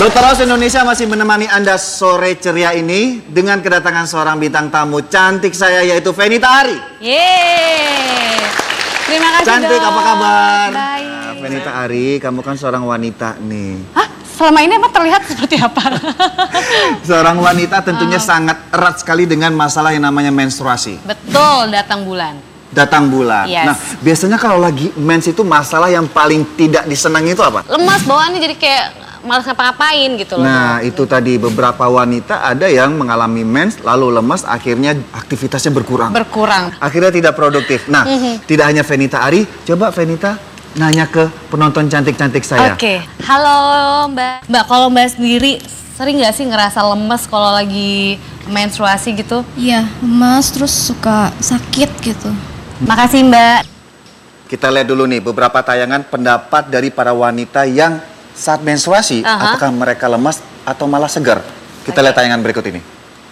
Dokter House Indonesia masih menemani Anda sore ceria ini dengan kedatangan seorang bintang tamu cantik saya yaitu Fenita Arie. Yeay. Terima kasih Cantik, dok. apa kabar? Baik. Nah, Fenita Arie, kamu kan seorang wanita nih. Hah? Selama ini emang terlihat seperti apa? Seorang wanita tentunya sangat erat sekali dengan masalah yang namanya menstruasi. Betul, datang bulan. Datang bulan. Yes. Nah, biasanya kalau lagi mens itu masalah yang paling tidak disenangi itu apa? Lemas bawaannya jadi kayak malas ngapa-ngapain gitu loh. Nah, itu tadi beberapa wanita ada yang mengalami mens lalu lemas akhirnya aktivitasnya berkurang. Berkurang. Akhirnya tidak produktif. Nah, tidak hanya Fenita Arie, coba Fenita nanya ke penonton cantik-cantik saya. Oke. Halo Mbak. Mbak, kalau Mbak sendiri sering nggak sih ngerasa lemes kalau lagi menstruasi gitu? Iya, lemas terus suka sakit gitu. Makasih Mbak. Kita lihat dulu nih beberapa tayangan pendapat dari para wanita yang saat menstruasi, apakah mereka lemas atau malah segar. Kita lihat tayangan berikut ini.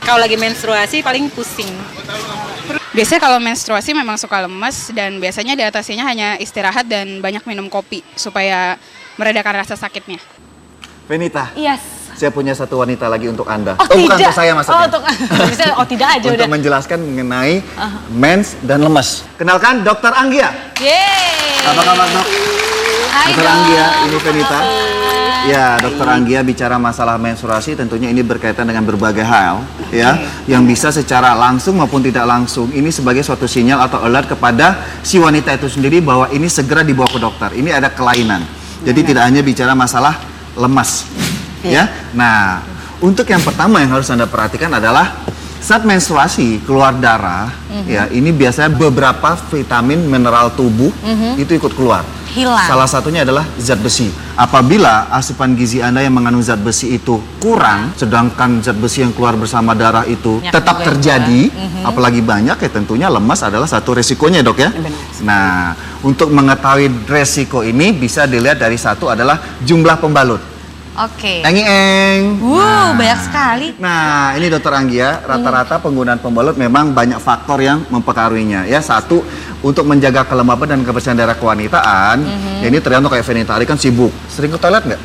Kalau lagi menstruasi paling pusing. Biasanya kalau menstruasi memang suka lemes dan biasanya diatasinya hanya istirahat dan banyak minum kopi supaya meredakan rasa sakitnya. Fenita, Yes. saya punya satu wanita lagi untuk Anda. Oh, bukan tidak. untuk saya maksudnya. Oh tidak aja Untuk udah. menjelaskan mengenai mens dan lemes. Kenalkan Dokter Anggia. Yeay. Apa kabar dok? Hai Dokter dok. Anggia, ini Fenita. Hai. Ya, Dokter Anggia bicara masalah menstruasi tentunya ini berkaitan dengan berbagai hal ya, yang bisa secara langsung maupun tidak langsung ini sebagai suatu sinyal atau alert kepada si wanita itu sendiri bahwa ini segera dibawa ke dokter. Ini ada kelainan. Jadi tidak hanya bicara masalah lemas. Ya. Nah, untuk yang pertama yang harus Anda perhatikan adalah saat menstruasi keluar darah, ya ini biasanya beberapa vitamin mineral tubuh itu ikut keluar. Hilang. Salah satunya adalah zat besi. Apabila asupan gizi Anda yang mengandung zat besi itu kurang, sedangkan zat besi yang keluar bersama darah itu Banyak tetap juga terjadi, apalagi banyak, ya tentunya lemas adalah satu resikonya dok ya. Nah, untuk mengetahui resiko ini bisa dilihat dari satu adalah jumlah pembalut. Oke. Eng-eng. Banyak sekali. Nah, ini Dokter Anggia, rata-rata penggunaan pembalut memang banyak faktor yang mempengaruhinya. Ya, satu, untuk menjaga kelembapan dan kebersihan darah kewanitaan, ya ini tergantung kayak Fenita Arie kan sibuk. Sering ke toilet nggak?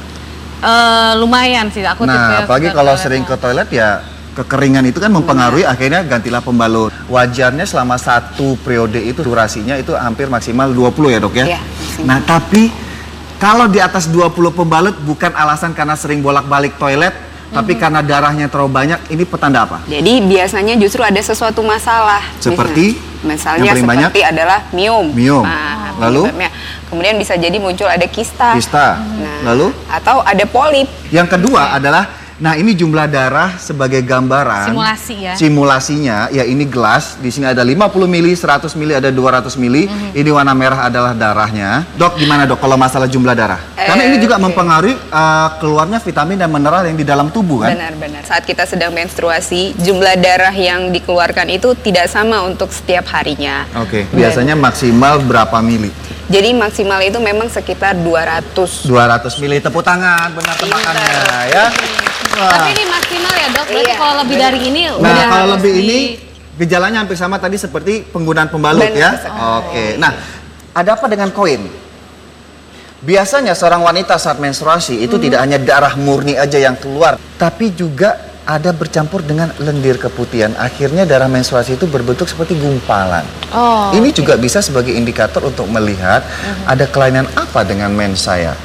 Lumayan sih aku Nah, tipe apalagi suka kalau toilet. sering ke toilet ya kekeringan itu kan mempengaruhi, akhirnya gantilah pembalut. Wajarnya selama satu periode itu durasinya itu hampir maksimal 20 ya dok ya? Iya. Nah, tapi kalau di atas 20 pembalut bukan alasan karena sering bolak-balik toilet, tapi karena darahnya terlalu banyak, ini petanda apa? Jadi biasanya justru ada sesuatu masalah. Seperti? Misalnya Yang paling seperti adalah miom. Miom. Nah, Lalu? penyebabnya. Kemudian bisa jadi muncul ada kista. Kista. Nah, Lalu? atau ada polip. Yang kedua adalah, nah ini jumlah darah sebagai gambaran. Simulasi ya. Simulasinya, ya ini gelas, di sini ada 50 mili, 100 mili, ada 200 mili. Ini warna merah adalah darahnya. Dok, gimana dok kalau masalah jumlah darah? Karena ini juga mempengaruhi keluarnya vitamin dan mineral yang di dalam tubuh kan? Benar-benar. Saat kita sedang menstruasi, jumlah darah yang dikeluarkan itu tidak sama untuk setiap harinya. Oke, biasanya maksimal berapa mili? Jadi maksimal itu memang sekitar 200. 200 mili, tepuk tangan, benar tebakannya ya. Wah. Tapi ini maksimal ya dok. Berarti Iya. kalau lebih dari ini Nah, udah kalau harus lebih di- ini gejalanya hampir sama tadi seperti penggunaan pembalut Benar ya. sekali. Oke. Nah, ada apa dengan koin? Biasanya seorang wanita saat menstruasi itu tidak hanya darah murni aja yang keluar, tapi juga ada bercampur dengan lendir keputihan. Akhirnya darah menstruasi itu berbentuk seperti gumpalan. Oh. Ini juga bisa sebagai indikator untuk melihat ada kelainan apa dengan mens saya.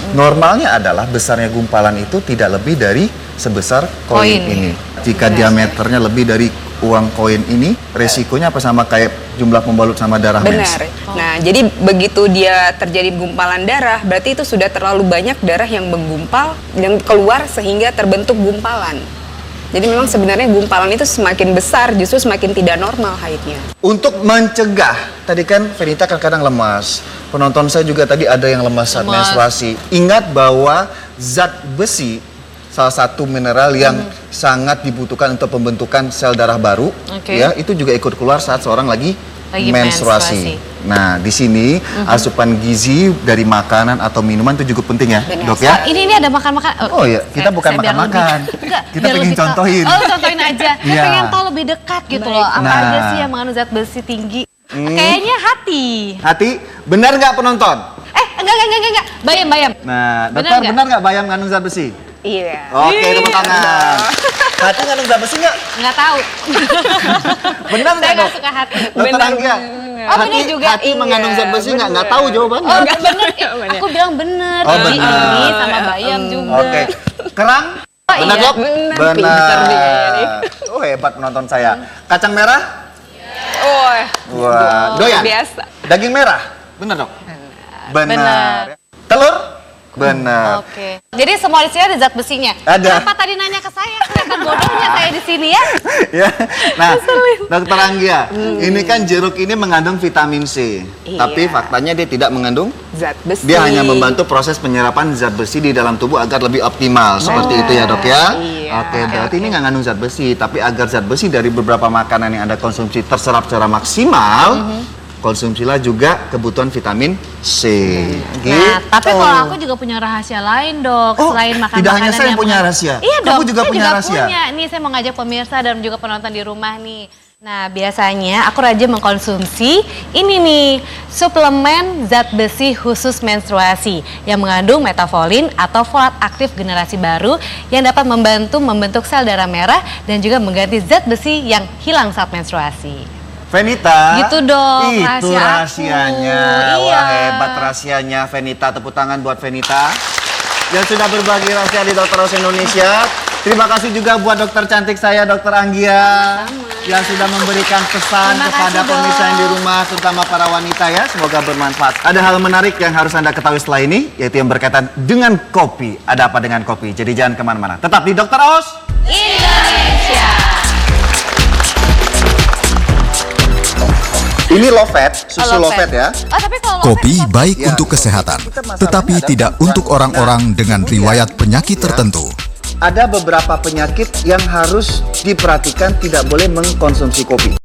Normalnya adalah besarnya gumpalan itu tidak lebih dari sebesar koin Koin. ini. Jika diameternya lebih dari uang koin ini, resikonya apa sama kayak jumlah pembalut sama darah mens? Benar. Nah, jadi begitu dia terjadi gumpalan darah, berarti itu sudah terlalu banyak darah yang menggumpal dan keluar sehingga terbentuk gumpalan. Jadi memang sebenarnya gumpalan itu semakin besar justru semakin tidak normal haidnya. Untuk mencegah, tadi kan Fenita kadang lemas. Penonton saya juga tadi ada yang lemas saat Lemas. menstruasi. Ingat bahwa zat besi salah satu mineral yang sangat dibutuhkan untuk pembentukan sel darah baru, Oke. ya itu juga ikut keluar saat seorang lagi menstruasi. Nah, di sini asupan gizi dari makanan atau minuman itu juga penting ya, Benar. dok ya. Ini ada makan-makan. Oh iya, kita bukan biar makan-makan. lebih- Enggak, Kita biar pengen lebih tahu. contohin. Oh, contohin aja. Iya. Pengen tahu lebih dekat gitu loh. Apa Nah. aja sih yang mengandung zat besi tinggi? Kayaknya hati. Hati, benar nggak penonton? Enggak. Bayam. Nah, Benar dokter nggak? benar nggak bayam mengandung zat besi? Iya. Oke, tepuk tangan. Hati ngandung zat besi nggak? Nggak tahu. Benar Saya nggak, nggak Dok? suka hati. Dokter Benar, Anggia, benar. Oh, hati, benar juga. hati mengandung Iya, zat besi nggak? Nggak benar. tahu jawabannya. Oh, bener. Bener. Aku bilang bener. Oh, Jadi bener. ini sama bayam juga. Oke, kerang? Oh, Benar, iya. Dok? Benar, pinter dia kayaknya. Oh, hebat penonton saya. Kacang merah? Oh, Wah, doyan? biasa. Daging merah? Benar, Dok? Benar. Benar. Telur? Benar. Oke. Jadi semua di sini ada zat besinya. Ada. Kenapa tadi nanya ke saya? Kelihatan bodohnya saya di sini ya. Ya. Nah, Dokter Anggia, ini kan jeruk ini mengandung vitamin C. Iya. Tapi faktanya dia tidak mengandung. Zat besi. Dia hanya membantu proses penyerapan zat besi di dalam tubuh agar lebih optimal. Seperti itu ya, Dok ya? Iya. Oke, berarti ini nggak ngandung zat besi. Tapi agar zat besi dari beberapa makanan yang Anda konsumsi terserap secara maksimal, konsumsilah juga kebutuhan vitamin C. Nah, tapi kalau aku juga punya rahasia lain, Dok. Oh, Selain makan tidak hanya makanan saya yang punya mengandung- rahasia. Iya, Kamu Dok. juga saya punya rahasia. punya. Nih, saya mau ngajak pemirsa dan juga penonton di rumah nih. Nah, biasanya aku rajin mengkonsumsi ini nih, suplemen zat besi khusus menstruasi yang mengandung metafolin atau folat aktif generasi baru yang dapat membantu membentuk sel darah merah dan juga mengganti zat besi yang hilang saat menstruasi. Venita. Gitu dong, Itu rahasia aku. rahasianya. Iya. Wah, hebat rahasianya Venita. Tepuk tangan buat Venita yang sudah berbagi rahasia di Dokter House Indonesia. Terima kasih juga buat dokter cantik saya, Dokter Anggia, yang sudah memberikan pesan Terima kepada kasih, pemirsa Dok. yang di rumah, terutama para wanita ya. Semoga bermanfaat. Ada hal menarik yang harus Anda ketahui setelah ini, yaitu yang berkaitan dengan kopi. Ada apa dengan kopi? Jadi jangan kemana-mana. Tetap di Dokter House Indonesia. Ini low fat, susu low fat ya. Oh, tapi kalau low Kopi fat, baik Ya, untuk kesehatan, kita masalahnya tetapi ada tidak gangguan. untuk orang-orang dengan riwayat penyakit tertentu. Ada beberapa penyakit yang harus diperhatikan, tidak boleh mengkonsumsi kopi.